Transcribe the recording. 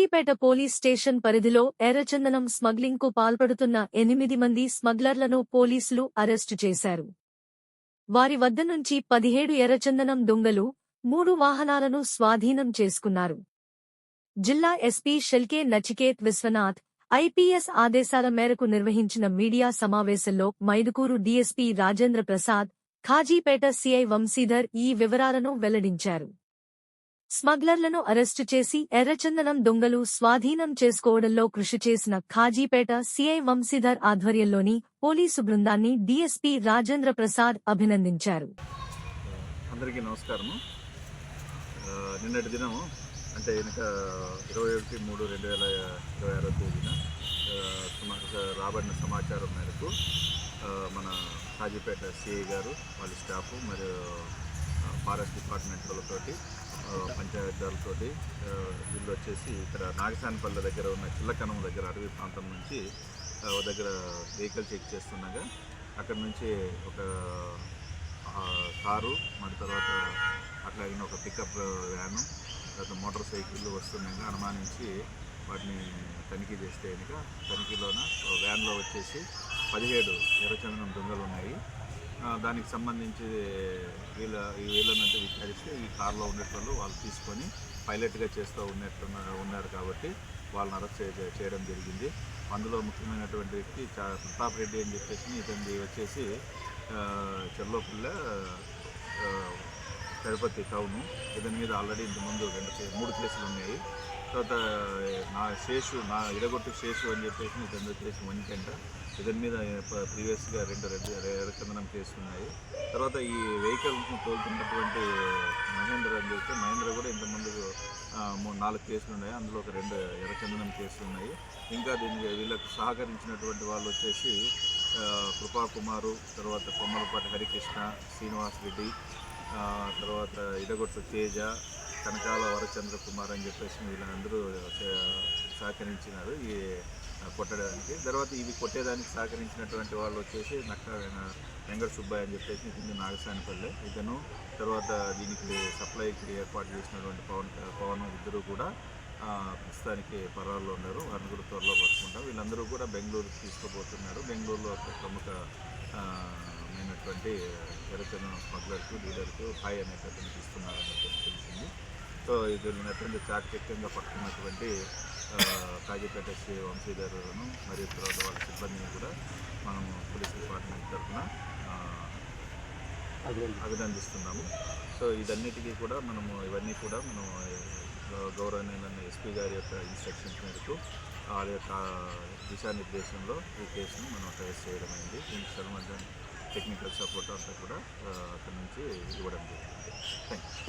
Kazipet police station పరిధిలో ఎర్రచందనం smuggling కు పాల్పడుతున్న 8 మంది స్మగ్లర్లను పోలీసులు అరెస్టు చేశారు. వారి వద్ద నుంచి 17 ఎర్రచందనం దొంగలు, 3 వాహనాలను స్వాధీనం చేసుకున్నారు. జిల్లా ఎస్పీ షెల్కే నచికేత్ విశ్వనాథ్ ఐపీఎస్ ఆదేశాల మేరకు నిర్వహించిన మీడియా సమావేశంలో మైదుకూరు డీఎస్పీ రాజేంద్ర ప్రసాద్, కాజీపేట సీఐ వంశీధర్ ఈ వివరాలను వెల్లడించారు. స్మగ్లర్లను అరెస్టు చేసి ఎర్రచందనం దొంగలు స్వాధీనం చేసుకోవడంలో కృషి చేసిన కాజీపేట సీఐ వంశీధర్ ఆధ్వర్యంలోని పోలీసు బృందాన్ని డీఎస్పీ రాజేంద్ర ప్రసాద్ అభినందించారు. అందరికీ నమస్కారము. నిన్నటి దినము అంటే 21/3/2026 తేదీన రాబడిన సమాచారం మేరకు మన కాజీపేట సిఐ గారు వాళ్ళ స్టాఫ్ మరియు ఫారెస్ట్ డిపార్ట్మెంట్ వాళ్ళతోటి పంచాయతీలతోటి వీళ్ళు వచ్చేసి ఇక్కడ నాగసానిపల్లి దగ్గర ఉన్న చిల్లకనం దగ్గర అడవి ప్రాంతం నుంచి దగ్గర వెహికల్ చెక్ చేస్తుండగా అక్కడ నుంచి ఒక కారు మరి తర్వాత అట్లాగిన ఒక పికప్ వ్యాను తర్వాత మోటార్ సైకిళ్ళు వస్తుండగా అనుమానించి వాటిని తనిఖీ చేస్తే కనుక తనిఖీలోన వ్యాన్లో వచ్చేసి 17 ఎర్రచందనం దొంగలు ఉన్నాయి. దానికి సంబంధించి వీళ్ళనంతా విచారిస్తే ఈ కారులో ఉండేటోళ్ళు వాళ్ళు తీసుకొని పైలట్గా చేస్తూ ఉన్నారు కాబట్టి వాళ్ళని అరెస్ట్ చేయడం జరిగింది. అందులో ముఖ్యమైనటువంటి వ్యక్తి ప్రతాప్ రెడ్డి అని చెప్పేసి ఇతని వచ్చేసి చెర్లోపల్లె తిరుపతి టౌను. ఇతని మీద ఆల్రెడీ ఇంతకుముందు 3 కేసులు ఉన్నాయి. తర్వాత నా ఇడగొట్టు శేషు అని చెప్పేసి ఇతని వచ్చేసి వనికంట. ఇతని మీద ప్రీవియస్గా 2 ఎర్రచందనం కేసులు ఉన్నాయి. తర్వాత ఈ వెహికల్ని తోలుతున్నటువంటి మహేంద్ర అని చెప్తే మహేంద్ర కూడా ఇంతకుముందు 4 కేసులు ఉన్నాయి. అందులో ఒక 2 ఎర్రచందనం కేసులు ఉన్నాయి. ఇంకా వీళ్ళకు సహకరించినటువంటి వాళ్ళు వచ్చేసి కృపాకుమారు, తర్వాత కొమ్మలపాటి హరికృష్ణ, శ్రీనివాస్ రెడ్డి, తర్వాత ఇడగొట్టు తేజ, కనకాల వరచంద్ర కుమార్ అని చెప్పేసి వీళ్ళందరూ సహకరించినారు ఈ కొట్టడానికి. తర్వాత ఇవి కొట్టేదానికి సహకరించినటువంటి వాళ్ళు వచ్చేసి వెంకట సుబ్బయ్య అని చెప్పేసి ఇది నాగసానిపల్లె ఇతను, తర్వాత దీనికి సప్లైకి ఏర్పాటు చేసినటువంటి పవన్ ఇద్దరు కూడా ప్రస్తుతానికి పరాల్లో ఉన్నారు. వారిని కూడా త్వరలో పట్టుకుంటాం. వీళ్ళందరూ కూడా బెంగళూరుకి తీసుకుపోతున్నారు. బెంగళూరులో ఒక ప్రముఖమైనటువంటి ఎర్రచందనం స్మగ్లర్కు డీలర్కు హాయ్ అనేటటువంటి ఇస్తున్నారని తెలిసింది. సో వీళ్ళనటువంటి చాకచక్యంగా పట్టుకున్నటువంటి కాజీపేట శ్రీ వంశీధర్ను మరియు తర్వాత వాళ్ళ సిబ్బందిని కూడా మనము పోలీస్ డిపార్ట్మెంట్ తరఫున అభినందిస్తున్నాము. సో ఇవన్నీ కూడా మనం గౌరవనీయులైన ఎస్పీ గారి యొక్క ఇన్స్ట్రక్షన్స్ మేరకు వాళ్ళ యొక్క దిశానిర్దేశంలో ఈ కేసును మనం ట్రేస్ చేయడం అయింది. దీనికి సంబంధించిన టెక్నికల్ సపోర్ట్ అంతా కూడా అక్కడి నుంచి ఇవ్వడం జరిగింది. Thank you.